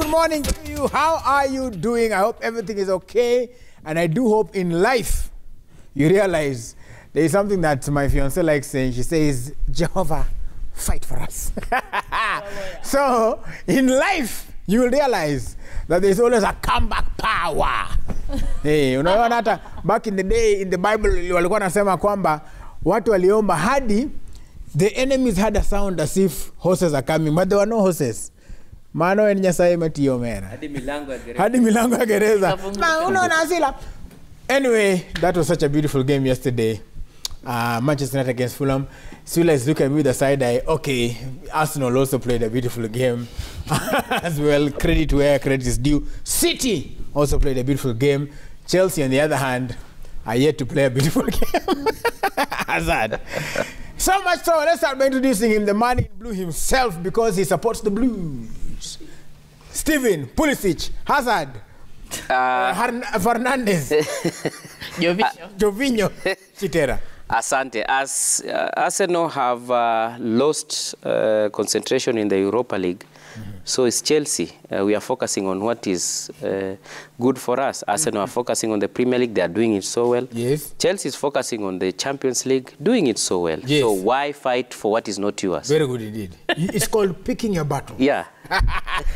morning to you. How are you doing? I hope everything is okay. And I do hope in life you realize there is something that my fiancée likes saying. She says, Jehovah, fight for us. So in life, you will realize that there is always a comeback power. Hey, unaona hata back in the day in the Bible walikuwa nasema kwamba watu waliomba hadi the enemies had a sound as if horses are coming, but there were no horses. Mano en nyasaye matiomera. Hadi milango ya gereza. Na unaona asila. Anyway, that was such a beautiful game yesterday. Manchester United against Fulham. Sula is looking at me with a side eye. Okay, Arsenal also played a beautiful game as well. Credit where credit is due. City also played a beautiful game. Chelsea, on the other hand, are yet to play a beautiful game. Hazard. So much so, let's start by introducing him, the man in blue himself, because he supports the Blues. Steven, Pulisic, Hazard, Fernandez, Jovinho, Chitera. Asante. As Arsenal have lost concentration in the Europa League, so it's Chelsea. We are focusing on what is good for us. Arsenal are focusing on the Premier League. They are doing it so well. Yes. Chelsea is focusing on the Champions League, doing it so well. Yes. So why fight for what is not yours? Very good indeed. It's called picking your battle. Yeah.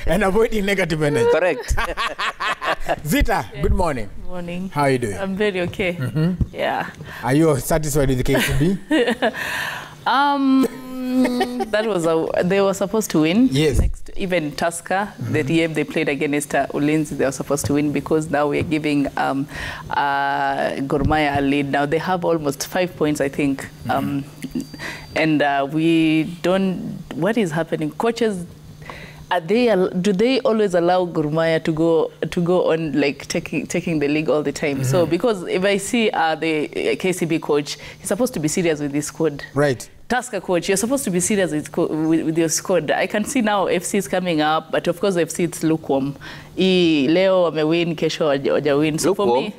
And avoiding negative energy. Correct. Zita, Yeah. good morning. Morning. How are you doing? I'm very okay. Yeah. Are you satisfied with the KCB? That was they were supposed to win. Yes. Even Tusker, the game they played against Ulinzi, they were supposed to win because now we're giving Gor Mahia a lead. Now they have almost 5 points, I think. And we don't. What is happening? Coaches. Do they always allow Gor Mahia to go on like taking the league all the time? So because if I see the KCB coach, he's supposed to be serious with this squad. Right. Tusker coach, you're supposed to be serious with your squad. I can see now FC is coming up, but of course FC it's lukewarm. Leo win, kesho waja win. So for me,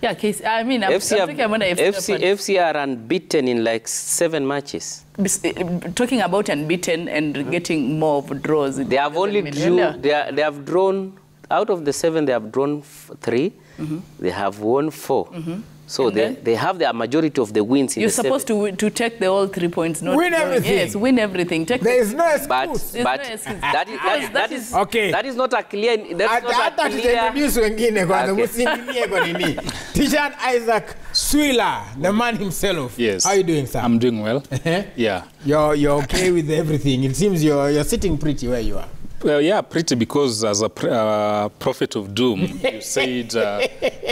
yeah, I mean, FC are unbeaten in like 7 matches. Talking about unbeaten and getting more of draws. They have only they have drawn, out of the 7, they have drawn 3. They have won 4. So they have the majority of the wins in You're the supposed to take the all 3 points. Not win everything. Yes, win everything. Take there is no excuse. But that is okay. That is not a clear. That's not a clear. Tishan Isaac Swila, the man himself. Yes. How are you doing, sir? I'm doing well. Yeah. You're okay with everything. It seems you're sitting pretty where you are. Well, yeah, pretty, because as a prophet of doom, you said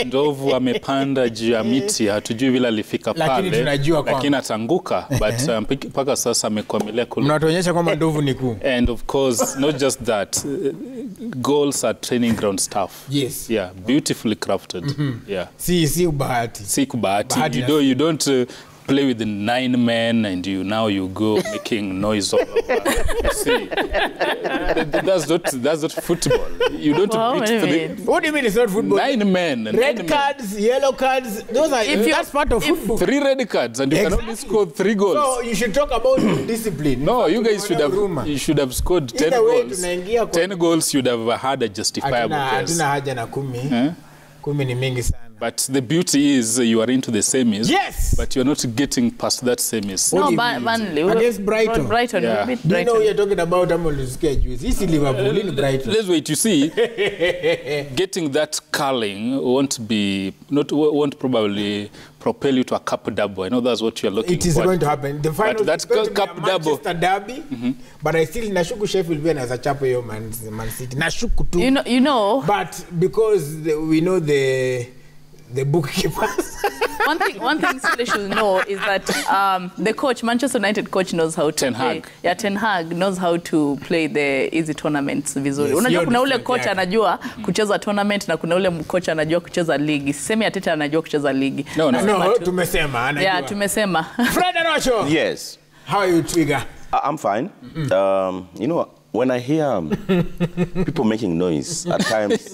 ndovu amepanda juu ya miti, hatujui vile alifika pale, lakini atanguka, but mpaka sasa amekwamilia kule. Mnatuonyesha kwamba ndovu ni kuu. And of course, not just that, goals are training ground stuff. Yes. Yeah, beautifully crafted. Yeah. Si bahati. Si kubahati. You don't play with the 9 men and now you go making noise all over. You see, that's not football. You don't beat for the. What do you mean it's not football? 9 men. Red cards, yellow cards. Those are that's part of football. 3 red cards and you can only score 3 goals. So you should talk about discipline. No, you guys should have scored 10 goals. 10 goals you'd have had a justifiable case. Hatuna haja na 10. 10 ni mingi sana. But the beauty is you are into the semis. Yes. But you're not getting past that semis. No, Burnley. Against Brighton. Brighton. Yeah. Brighton. Do you know you're talking about This is Liverpool in Brighton. Let's wait. You see, getting that culling won't probably propel you to a cup double. I know that's what you're looking for. It is going to happen. The final that's cup double. Manchester derby. But I still nashuku Sheffield will be as a chapo yo Man City. Nashuku too. You know. But because we know the bookkeepers. One thing Sule should know is that the coach, Manchester United coach, knows how to play. Yeah, Ten Hag knows how to play the easy tournaments vizuri. Yes, unajua kuna ule coach anajua kucheza tournament na kuna ule coach anajua kucheza ligi. Sisemi Ateta anajua kucheza ligi. No, tumesema anajua. Yeah, tumesema. Fred Rocho. Yes. How are you, Trigger? I'm fine. You know, when I hear people making noise, at times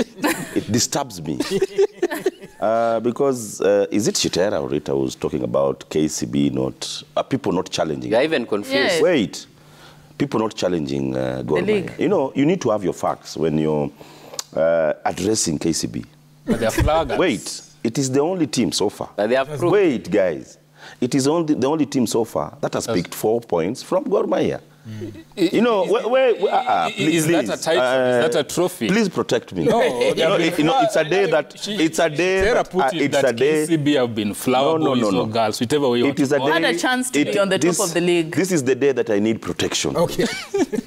it disturbs me. Because is it Chitera or Rita who's talking about KCB people not challenging? You're even confused. Yes. Wait. people not challenging Gor Mahia. You know, you need to have your facts when you're addressing KCB. But they're flaggers. Wait, it is the only team so far. They have Wait, guys. It is the only team so far that has picked 4 points from Gor Mahia. You know, please, is that a title? Is that a trophy? Please protect me. No, it's a day that KCB have been flower boys or girls, whichever way you want to call it. Had a chance to be on the top of the league. This is the day that I need protection. Okay.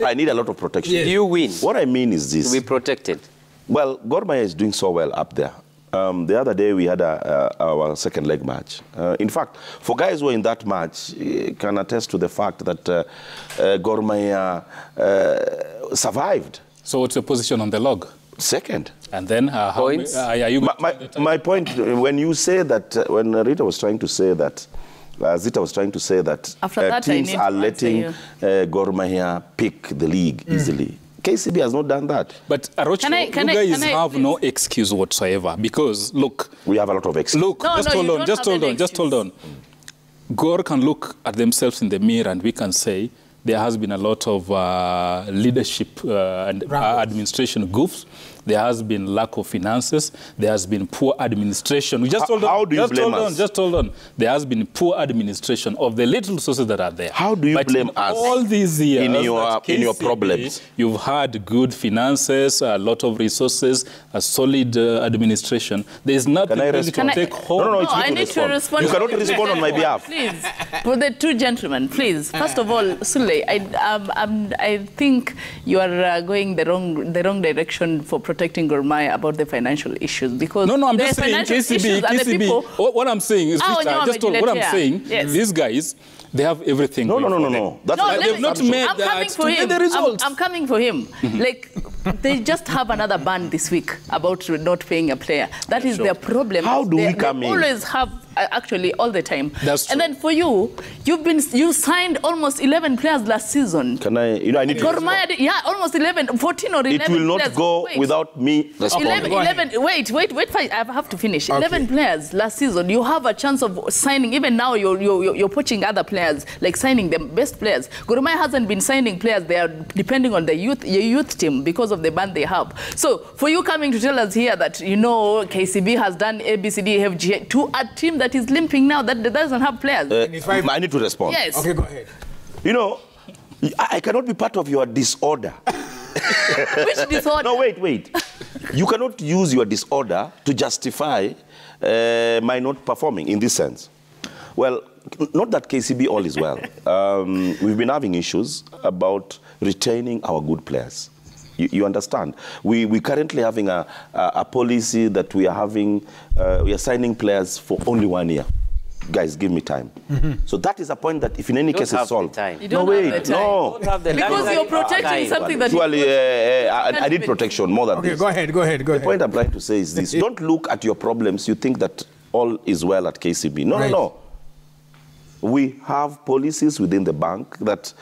I need a lot of protection. Yes. You win. What I mean is this. To be protected. Well, Gor Mahia is doing so well up there. The other day we had our second leg match. In fact, for guys who were in that match, can attest to the fact that Gor Mahia survived. So what's your position on the log? Second. And then points? Are you my point, when you say that, when Rita was trying to say that, Zita was trying to say that teams are letting Gor Mahia pick the league easily. KCB has not done that. But Arocho, you guys have no excuse whatsoever because, look... We have a lot of excuses. Look, just hold on. Gor can look at themselves in the mirror and we can say there has been a lot of leadership and administration goofs. There has been lack of finances. There has been poor administration. Just hold on. How do you blame us? Just hold on. There has been poor administration of the little resources that are there. How do you blame us? All these years in your problems, you've had good finances, a lot of resources, a solid administration. There is nothing really to take home. No, I need to respond. You cannot respond on my behalf. Please, for the two gentlemen, please. First of all, Sule, I think you are going the wrong direction for protecting Gor Mahia about the financial issues because I'm just saying KCB. What I'm saying is these guys, they have everything. No. They've not made the results. I'm coming for him. Like they just have another ban this week about not paying a player. That is their problem. How do we come in? They always have actually all the time. That's true. And then for you signed almost 11 players last season. Can I need to respond. Almost 11, 14 or 11 It will not players. go without me responding. 11, wait, I have to finish. Okay. 11 players last season. You have a chance of signing, even now you're poaching other players, like signing the best players. Gor Mahia hasn't been signing players. They are depending on your youth team because of the ban they have. So for you coming to tell us here that, KCB has done ABCD, FG to a team that is limping now, that doesn't have players. I need to respond. Yes. Okay, go ahead. I cannot be part of your disorder. Which disorder? No, wait. You cannot use your disorder to justify my not performing in this sense. Well, not that KCB all is well. We've been having issues about retaining our good players. You understand? We currently having a policy that we are signing players for only 1 year. Guys, give me time. So that is a point that if in any case it's solved. No, wait, no. Because you're protecting something that... Actually, I need protection more than this. Go ahead. The point I'm trying to say is this. Don't look at your problems. You think that all is well at KCB. No. We have policies within the bank that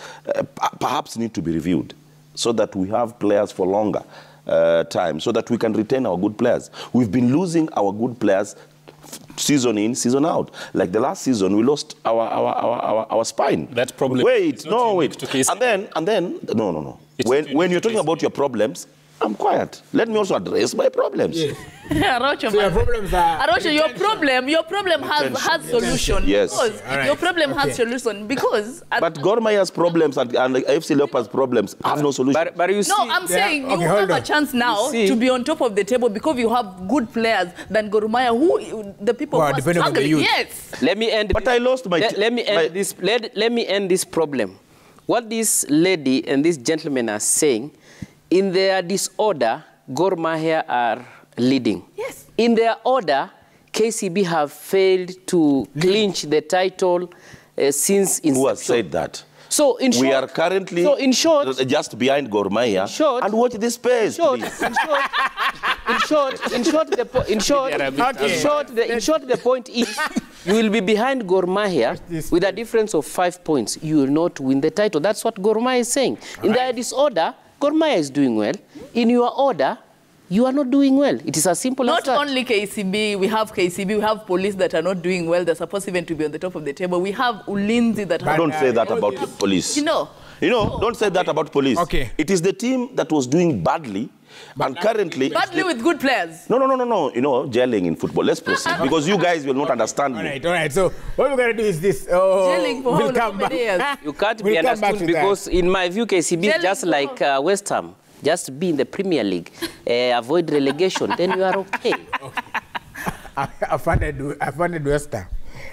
perhaps need to be reviewed so that we have players for longer time, so that we can retain our good players. We've been losing our good players season in, season out. Like the last season, we lost our spine. That problem. Wait. And then, no. When you're talking about your problems, I'm quiet. Let me also address my problems. Yes. Arocho, so your problems are... Arocho, your problem has solution. Yes. Right. Your problem has solution because... But Gor Mahia's problems and FC Leopards' problems have no solution. But you see... No, I'm saying you have a chance now to be on top of the table because you have good players than Gor Mahia, who the people who are struggling. Yes. Let me end... But I lost my... Let me end this problem. What this lady and this gentleman are saying, in their disorder, Gor Mahia are leading. Yes. In their order, KCB have failed to clinch the title since inception. Who has said that? So in short, we are currently just behind Gor Mahia. And watch this space, please. The point is, you will be behind Gor Mahia with a difference of 5 points. You will not win the title. That's what Gor Mahia is saying. In their disorder, Gor Mahia is doing well. In your order, you are not doing well. It is as simple as that. Not only KCB, we have police that are not doing well. They're supposed even to be on the top of the table. We have Ulinzi that have... Don't say that about police. Don't say that about police. Okay. It is the team that was doing badly. And currently... Badly with good players. No. Gelling in football. Let's proceed. Because you guys will not understand me. All right. So what we're going to do is this. Gelling for we'll come back. You can't be understood because, in my view, KCB is just like West Ham. Just be in the Premier League. Avoid relegation. Then you are okay. I funded West Ham.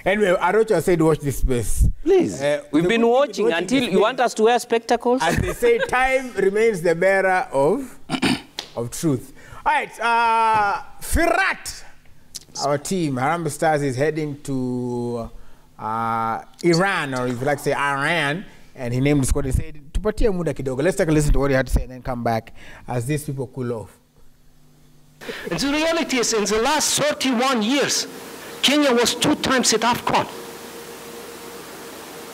Anyway, Arocho said watch this space. Please. We've been watching until you want us to wear spectacles? As they say, time remains the bearer of truth. All right, Firat, our team, Harambee Stars, is heading to Iran, or if you like to say Iran, and he named the squad. He said, Tupatia muda kidogo. Let's take a listen to what he had to say and then come back as these people cool off. And the reality is, in the last 31 years, Kenya was 2 times at AFCON.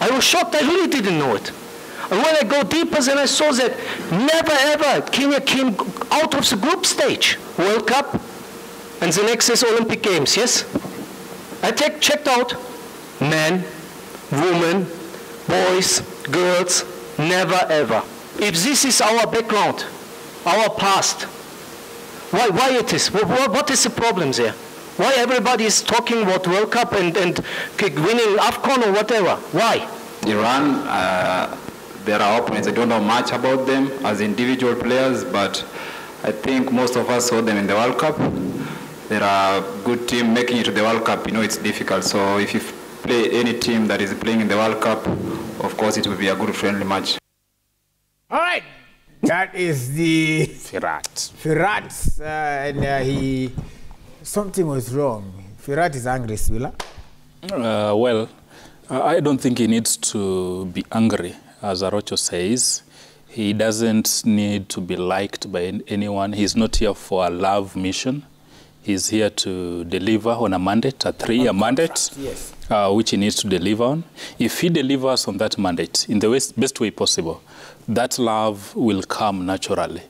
I was shocked, I really didn't know it. And when I go deeper, then I saw that never ever Kenya came out of the group stage. World Cup, and the next is Olympic Games, yes? I checked out men, women, boys, girls, never ever. If this is our background, our past, why it is? What is the problem there? Why everybody is talking about World Cup and winning AFCON or whatever? Why? Iran, there are opponents. I don't know much about them as individual players, but I think most of us saw them in the World Cup. They're a good team. Making it to the World Cup, it's difficult. So if you play any team that is playing in the World Cup, of course it will be a good friendly match. All right. That is the Firat. And something was wrong. Firat is angry, Swila. Well, I don't think he needs to be angry, as Arocho says. He doesn't need to be liked by anyone. He's not here for a love mission. He's here to deliver on a mandate, a 3-year mandate, yes. Which he needs to deliver on. If he delivers on that mandate in the best way possible, that love will come naturally.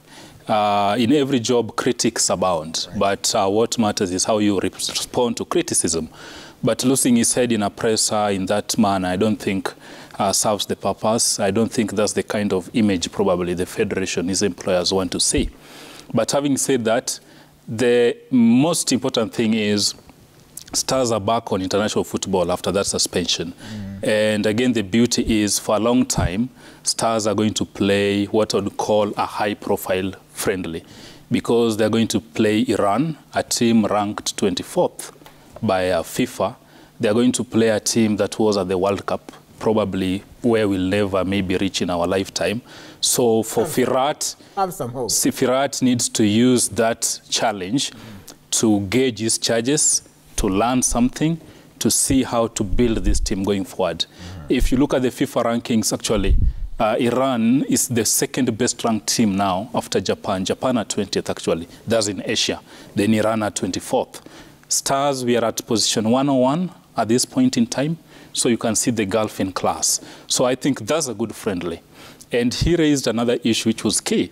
In every job, critics abound, right. But what matters is how you respond to criticism. But losing his head in a presser in that manner, I don't think serves the purpose. I don't think that's the kind of image probably the Federation, his employers want to see. But having said that, the most important thing is Stars are back on international football after that suspension. And again, the beauty is for a long time, Stars are going to play what I would call a high-profile friendly, because they're going to play Iran, a team ranked 24th by FIFA. They're going to play a team that was at the World Cup, probably where we'll never maybe reach in our lifetime. So for Firat, Firat needs to use that challenge to gauge his charges, to learn something, to see how to build this team going forward. If you look at the FIFA rankings, actually, Iran is the second best ranked team now after Japan. Japan at 20th, actually. That's in Asia. Then Iran at 24th. Stars, we are at position 101 at this point in time. So you can see the gulf in class. So I think that's a good friendly. And he raised another issue which was key.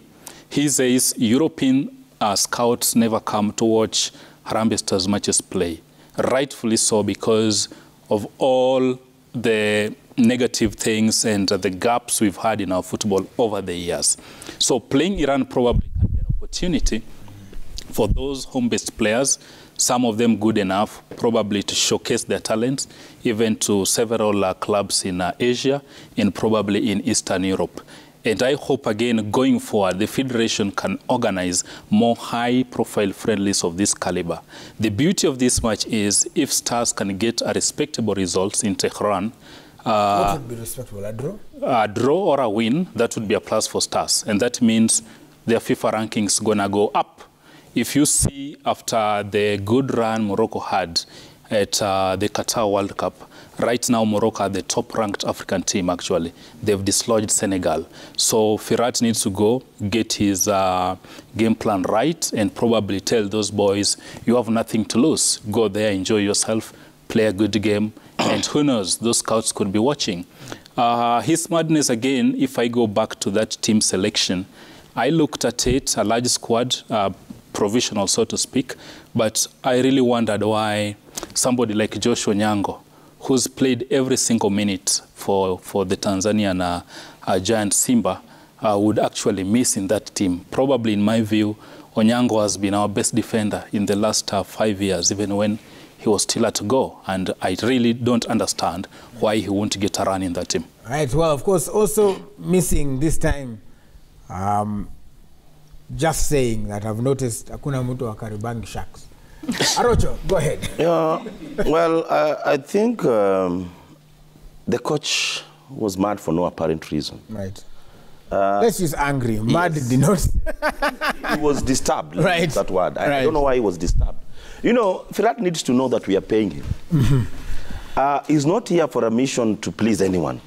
He says European scouts never come to watch Harambee Stars matches play. Rightfully so, because of all the negative things and the gaps we've had in our football over the years. So playing Iran probably can be an opportunity for those home-based players, some of them good enough probably to showcase their talents, even to several clubs in Asia and probably in Eastern Europe. And I hope, again, going forward, the Federation can organize more high-profile friendlies of this caliber. The beauty of this match is if Stars can get a respectable results in Tehran, what would be respectable, a draw? A draw or a win, that would be a plus for Stars. And that means their FIFA rankings going to go up. If you see after the good run Morocco had at the Qatar World Cup, right now Morocco are the top-ranked African team, actually. They've dislodged Senegal. So Firat needs to go, get his game plan right, and probably tell those boys, you have nothing to lose. Go there, enjoy yourself, play a good game, and who knows, those scouts could be watching. His madness, again, if I go back to that team selection, I looked at it, a large squad, provisional, so to speak. But I really wondered why somebody like Joshua Nyango, who's played every single minute for the Tanzanian giant Simba, would actually miss in that team. Probably, in my view, Onyango has been our best defender in the last 5 years, even when he was still at Go. And I really don't understand why he won't get a run in that team. Right. Well, of course, also missing this time, just saying that I've noticed Hakuna Mtu wa Kariobangi Sharks. Arocho, go ahead. Yeah, well, I think the coach was mad for no apparent reason. Right. Let's use angry. Mad did not. He was disturbed. Right. That word. Right. I don't know why he was disturbed. You know, Firat needs to know that we are paying him. He's not here for a mission to please anyone.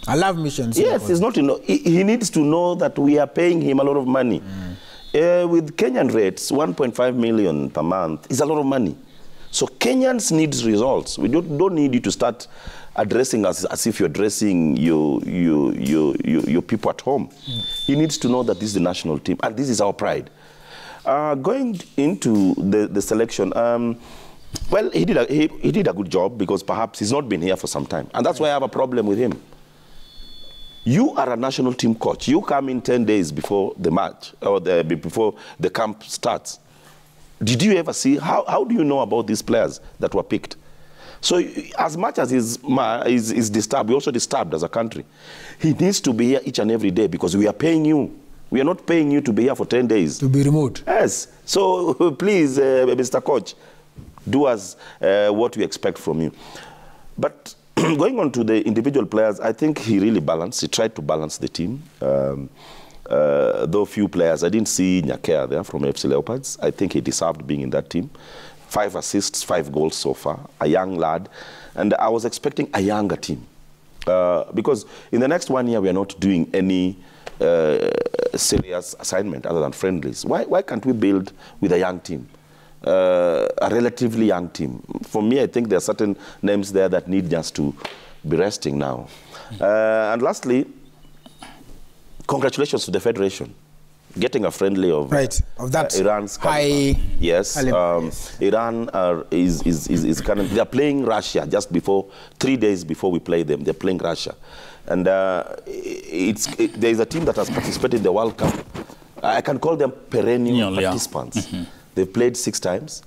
I love missions. Yes, he's not. He needs to know that we are paying him a lot of money. With Kenyan rates, 1.5 million per month is a lot of money. So Kenyans need results. We don't need you to start addressing us as if you're addressing your people at home. He needs to know that this is the national team, and this is our pride. Going into the selection, well, he did a good job, because perhaps he's not been here for some time, and that's why I have a problem with him. You are a national team coach. You come in 10 days before the match, or before the camp starts. Did you ever see, how do you know about these players that were picked? So as much as he's disturbed, we're also disturbed as a country. He needs to be here each and every day, because we are paying you. We are not paying you to be here for 10 days. To be remote. Yes. So please, Mr. Coach, do us what we expect from you. But going on to the individual players, I think he really balanced. He tried to balance the team. Though few players, I didn't see Nyakea there from FC Leopards. I think he deserved being in that team. 5 assists, 5 goals so far. A young lad. And I was expecting a younger team. Because in the next 1 year, we are not doing any serious assignment other than friendlies. Why can't we build with a young team? A relatively young team. For me, I think there are certain names there that need just to be resting now. And lastly, congratulations to the Federation. Getting a friendly of that Iran's high. Yes, Iran is currently, they are playing Russia just before, 3 days before we play them. They're playing Russia, and there is a team that has participated in the World Cup. I can call them perennial participants. They've played 6 times.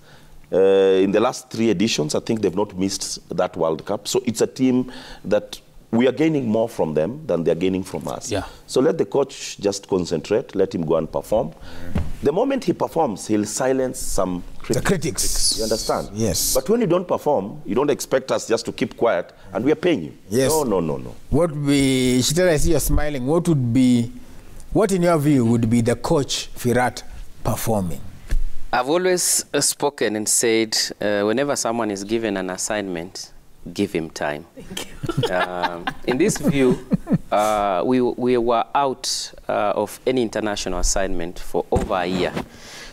In the last 3 editions, I think they've not missed that World Cup. So it's a team that we are gaining more from them than they're gaining from us. Yeah. So let the coach just concentrate, let him go and perform. The moment he performs, he'll silence some critics. The critics. You understand? Yes. But when you don't perform, you don't expect us just to keep quiet, and we are paying you. Yes. No. What would be, Shitara, I see you're smiling, what in your view would be the coach, Firat, performing? I've always spoken and said, whenever someone is given an assignment, give him time. Thank you. In this view, we were out of any international assignment for over a year.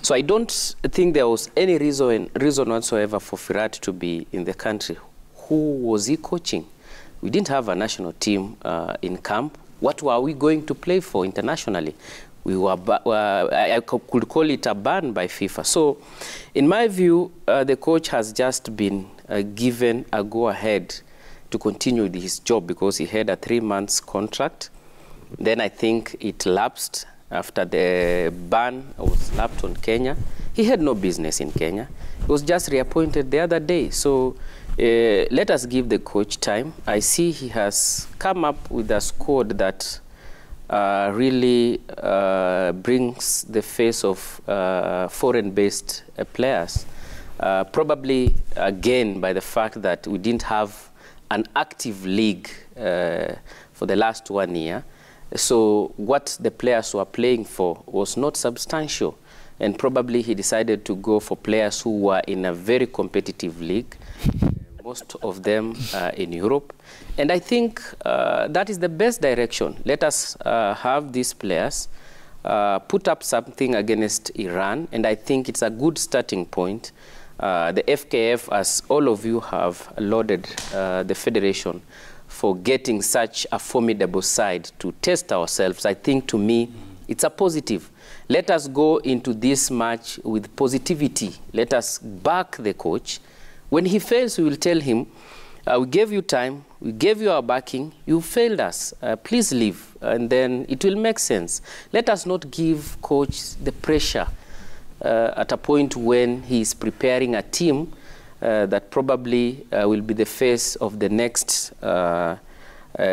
So I don't think there was any reason whatsoever for Firat to be in the country. Who was he coaching? We didn't have a national team in camp. What were we going to play for internationally? We were, I could call it a ban by FIFA. So in my view, the coach has just been given a go-ahead to continue his job, because he had a 3-month contract. Then I think it lapsed after the ban was slapped on Kenya. He had no business in Kenya. He was just reappointed the other day. So let us give the coach time. I see he has come up with a squad that really brings the face of foreign-based players. Probably, again, by the fact that we didn't have an active league for the last 1 year. So what the players were playing for was not substantial. And probably he decided to go for players who were in a very competitive league, most of them in Europe. And I think that is the best direction. Let us have these players put up something against Iran, and I think it's a good starting point. The FKF, as all of you have lauded the Federation for getting such a formidable side to test ourselves, I think, to me, It's a positive. Let us go into this match with positivity. Let us back the coach. When he fails, we will tell him, we gave you time, we gave you our backing, you failed us, please leave, and then it will make sense. Let us not give coach the pressure at a point when he is preparing a team that probably will be the face of the next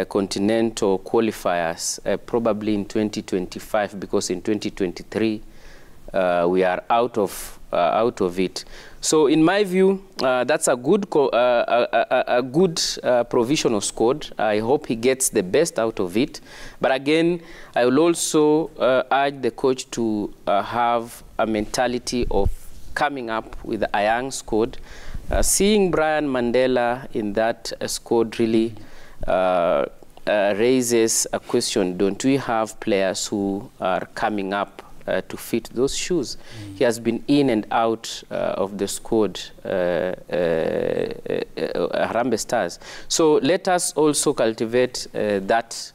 continental qualifiers, probably in 2025, because in 2023 we are out of it. So in my view, that's a good provisional squad. I hope he gets the best out of it. But again, I will also urge the coach to have a mentality of coming up with a young squad. Seeing Brian Mandela in that squad really raises a question: don't we have players who are coming up to fit those shoes? He has been in and out of the squad, Harambee Stars. So let us also cultivate that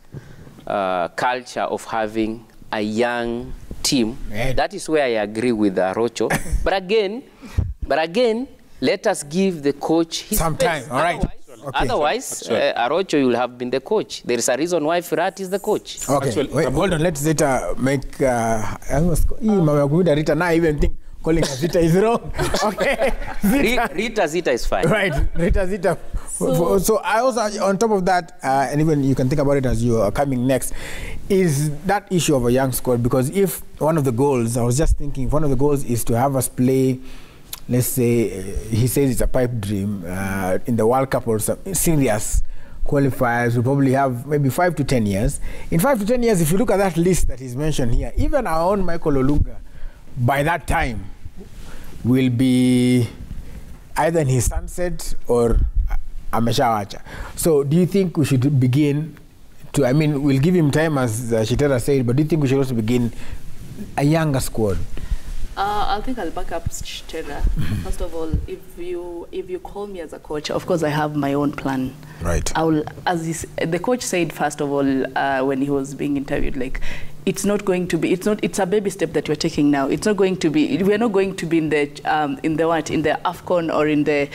culture of having a young team. That is where I agree with Arocho. But again, let us give the coach his some space. time. All right. Otherwise, Arocho, you will have been the coach. There is a reason why Firat is the coach. Okay, actually, wait, hold on. Let's Zita make... Rita, now I even think calling her Zita is wrong. Okay. Zita is fine. Right, Zita. So I also, on top of that, and even you can think about it as you are coming next, is that issue of a young squad. Because if one of the goals, I was just thinking, if one of the goals is to have us play, let's say, he says it's a pipe dream, in the World Cup or some serious qualifiers, we'll probably have maybe 5 to 10 years. In 5 to 10 years, if you look at that list that is mentioned here, even our own Michael Olunga, by that time, will be either in his sunset or ameshawacha. So do you think we should begin to, I mean, we'll give him time, as Shitera said, but do you think we should also begin a younger squad? I think I'll back up Shitera. First of all, if you call me as a coach, of course I have my own plan. Right. I will, as the coach said, first of all, when he was being interviewed, like, it's not going to be, it's a baby step that you're taking now. It's not going to be, we're not going to be in the AFCON or in the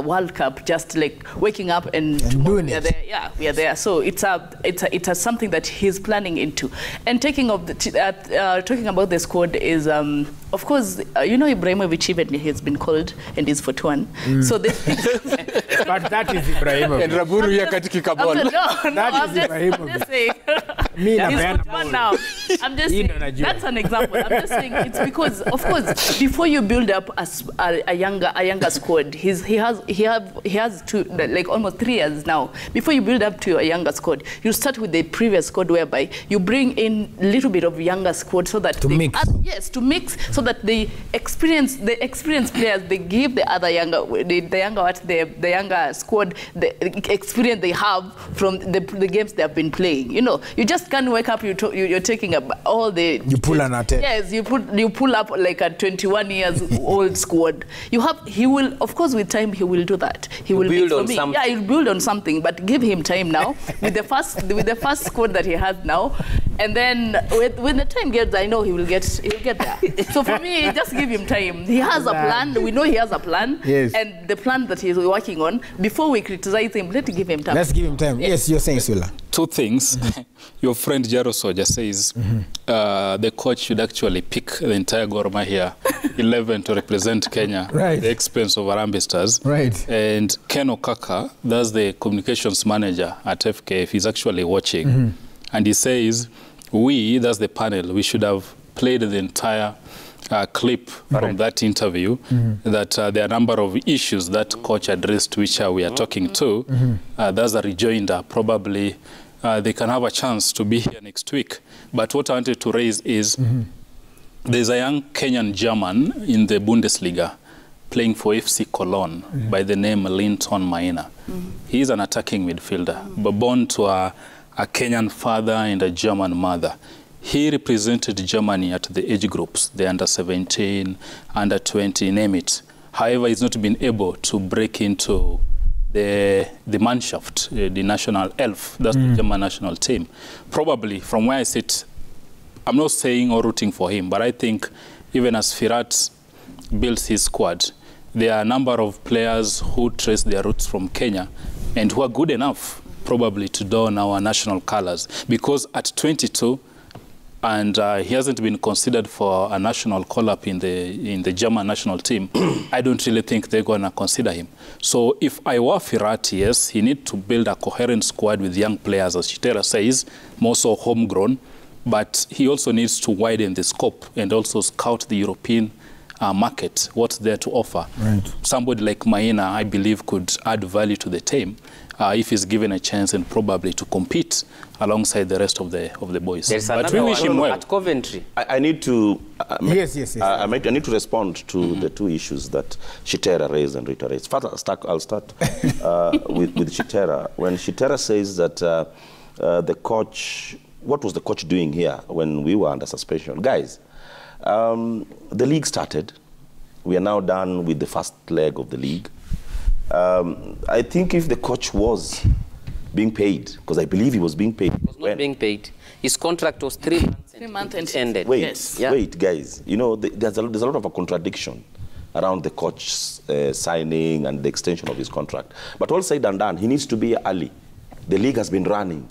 World Cup, just like waking up and doing it. There. Yeah, we are there. So it's a something that he's planning into. And talking about the squad is, of course, you know, Ibrahimovic even has been called and is 41. So this but that is Ibrahimovic. And Raburu here katika ball. That is Ibrahimovic. Me now. I'm just saying, that's an example. I'm just saying it's because, of course, before you build up a younger squad, he has like almost 3 years now. Before you build up to a younger squad, you start with the previous squad, whereby you bring in a little bit of younger squad so that to mix, so that the experienced players, they give the other younger squad the experience they have from the games they have been playing. You know, you just can't wake up. You're taking up all the... You pull an attack. Yes, you pull up like a 21 years old squad. He will, of course, with time, he will do that. He will build on something. Yeah, he'll build on something, but give him time now with the first squad that he has now. And then when the time gets, I know he'll get there. So for me, just give him time. He has a plan. We know he has a plan. Yes. And the plan that he's working on, before we criticize him, let's give him time. Let's give him time. Yes, you're saying, Sula. 2 things. Your friend Jaro Soja says the coach should actually pick the entire Gor Mahia 11 to represent Kenya at the expense of Harambee Stars. Right. And Ken Okaka, that's the communications manager at FKF, he's actually watching. And he says, that's the panel, we should have played the entire clip from that interview, that there are a number of issues that coach addressed, which we are talking to. That's a rejoinder. Probably they can have a chance to be here next week. But what I wanted to raise is there's a young Kenyan German in the Bundesliga playing for FC Cologne by the name Linton Maina. He's an attacking midfielder, but born to a Kenyan father and a German mother. He represented Germany at the age groups, the under 17, under 20, name it. However, he's not been able to break into the Mannschaft, the national elf, that's the German national team. Probably, from where I sit, I'm not saying or rooting for him, but I think even as Firat builds his squad, there are a number of players who trace their roots from Kenya and who are good enough probably to don our national colors. Because at 22, and he hasn't been considered for a national call-up in the German national team, I don't really think they're going to consider him. So if I were Firat, yes, he needs to build a coherent squad with young players, as Chitera says, more so homegrown, but he also needs to widen the scope and also scout the European market, what's there to offer. Right. Somebody like Maina, I believe, could add value to the team if he's given a chance and probably to compete alongside the rest of the boys. But we wish him well. At Coventry. I need to yes. I need to respond to the two issues that Chitera raised and Rita raised. First, I'll start with Chitera. When Chitera says that the coach, what was the coach doing here when we were under suspension? Guys, the league started. We are now done with the first leg of the league. I think if the coach was being paid, because I believe he was being paid. He was not being paid. His contract was 3 months. 3 months and ended. Wait, yes. Wait, guys. You know, there's a lot of a contradiction around the coach's signing and the extension of his contract. But all said and done, he needs to be early. The league has been running.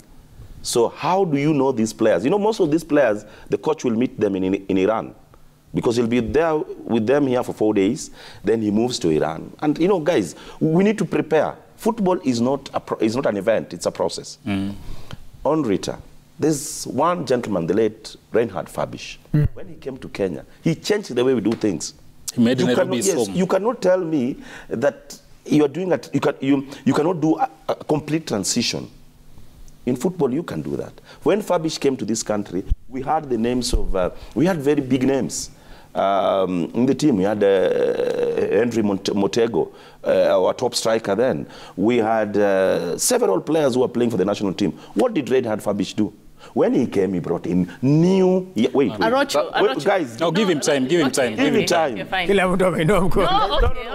So how do you know these players? You know, most of these players, the coach will meet them in Iran, because he'll be there with them here for 4 days, then he moves to Iran. And, you know, guys, we need to prepare. Football is not an event, it's a process. On Rita, there's one gentleman, the late Reinhard Fabisch. When he came to Kenya, he changed the way we do things. He made it you cannot tell me that you are doing you cannot do a complete transition. In football, you can do that. When Fabisch came to this country, we had the names of, we had very big names. In the team, we had Henry Motego, our top striker then. We had several players who were playing for the national team. What did Reinhard Fabisch do? When he came, he brought in new... Wait. Guys... No, give him time, give him time. Give him time. You're fine. No,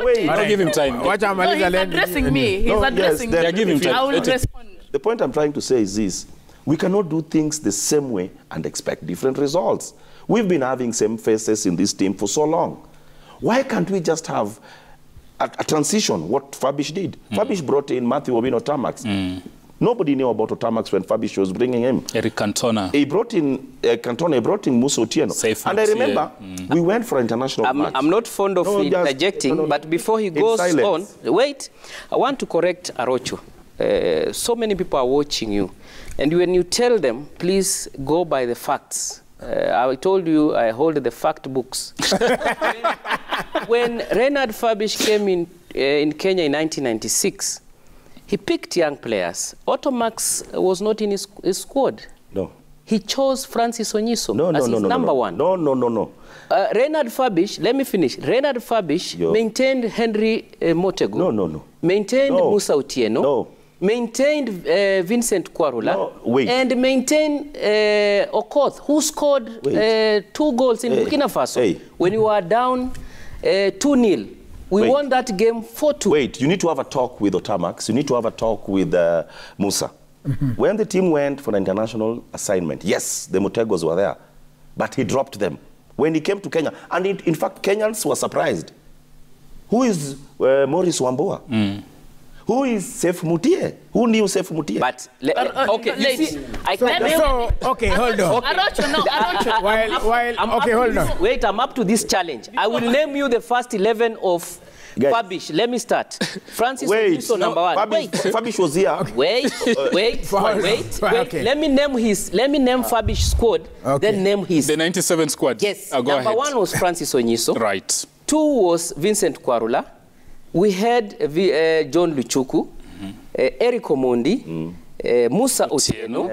Wait. No, give him time. No, he's addressing me. He's addressing me. Yeah, give him time. I will respond. The point I'm trying to say is this. We cannot do things the same way and expect different results. We've been having same faces in this team for so long. Why can't we just have a transition, what Fabisch did? Fabisch brought in Matthew Obino Tamax. Nobody knew about Otamax when Fabisch was bringing him. Eric Cantona. He brought in Cantona, he brought in Musa Otieno. And I remember we went for international match. I'm not fond of interjecting, but before he goes on, wait, I want to correct Arocho. So many people are watching you. And when you tell them, please go by the facts. I told you I hold the fact books. When Reinhard Fabisch came in Kenya in 1996, he picked young players. Otamax was not in his squad. No. He chose Francis Onyiso as his number one. No. Reinhard Fabisch, let me finish. Reinhard Fabisch maintained Henry Motego. No. Maintained Musa Otieno. No. Maintained Vincent Kwarula. No, wait. And maintained Okoth, who scored 2 goals in Burkina Faso. When you were down 2-0. We won that game 4-2. Wait, you need to have a talk with Otamax. You need to have a talk with Musa. When the team went for the international assignment, yes, the Motegos were there, but he dropped them. When he came to Kenya, and in fact, Kenyans were surprised. Who is Maurice Wambua? Who is Seif Mutie? Who knew Seif Mutie? But, okay, hold on. Hold on. Wait, I'm up to this challenge. I will name you the first 11 of Fabisch. Let me start. Francis Onyiso, number 1. Fabisch was here. Wait. Okay. Let me name Fabisch's squad, then name his. The 97 squad. Yes. Go number ahead. 1 was Francis Onyiso. Right. 2 was Vincent Kwarula. We had John Luchuku, Eric Omondi, Musa Otieno,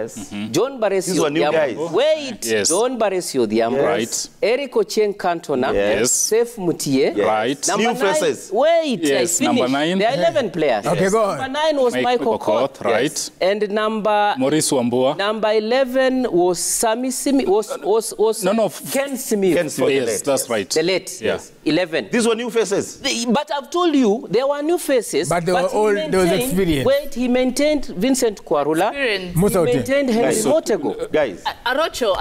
John Baresio Diambo. Wait, John Baresio Diambo. Right. Eric Ochieng Cantona. Seif Mutie. Right. Number 9. Wait, I finished. Number 9. There are 11 players. Okay, go on. Number 9 was Michael Okoth. Right. And Maurice Wambua. Number 11 was Sami Simi. Ken Simi. Yes, that's right. The late. Yes. 11. These were new faces. But I've told you, there were new faces. But they were all, there was experience. Wait, he maintained Vincent Kwarula. Kwarula. Musa He maintained Henry Motego. Guys. Arocho,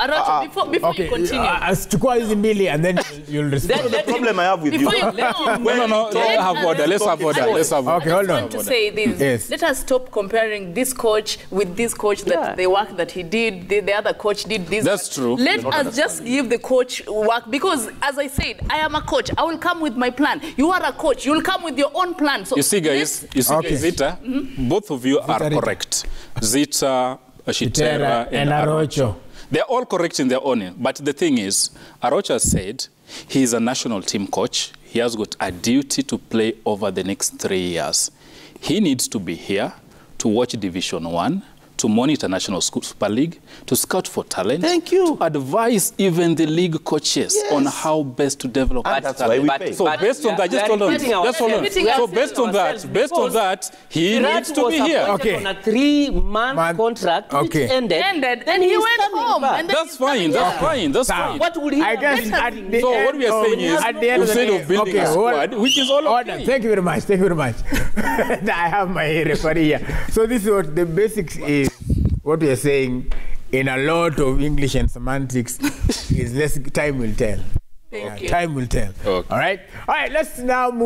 before you continue. Chukua hizi mbili and then you'll respond. The problem I have with you. Before you No, let's have order. Let's have order. Let's have order. Okay, hold on. I want to say this. Yes. Let us stop comparing this coach with this coach, that the work that he did, the other coach did this. That's true. Let us just give the coach work, because as I said, I am a coach. I will come with my plan. You are a coach. You will come with your own plan. So you see, guys, Zita, both of you are correct. Zita, Shitera, and Arocho. They're all correct in their own. But the thing is, Arocho said he is a national team coach. He has got a duty to play over the next 3 years. He needs to be here to watch Division 1, to monitor National Super League, to scout for talent. Thank you. To advise even the league coaches on how best to develop. That's why we pay. So based on that, just hold on. So based on that, he needs to be here. Okay. On a 3-month contract, which ended. Then he went home. That's fine. That's fine. That's fine. What would he I guess So what we are saying is, instead of building a squad, which is all okay. Thank you very much. Thank you very much. I have my referee here. So this is what the basics is. What we are saying in a lot of English and semantics is time will tell. Thank you. Time will tell. Okay. All right. Let's now move.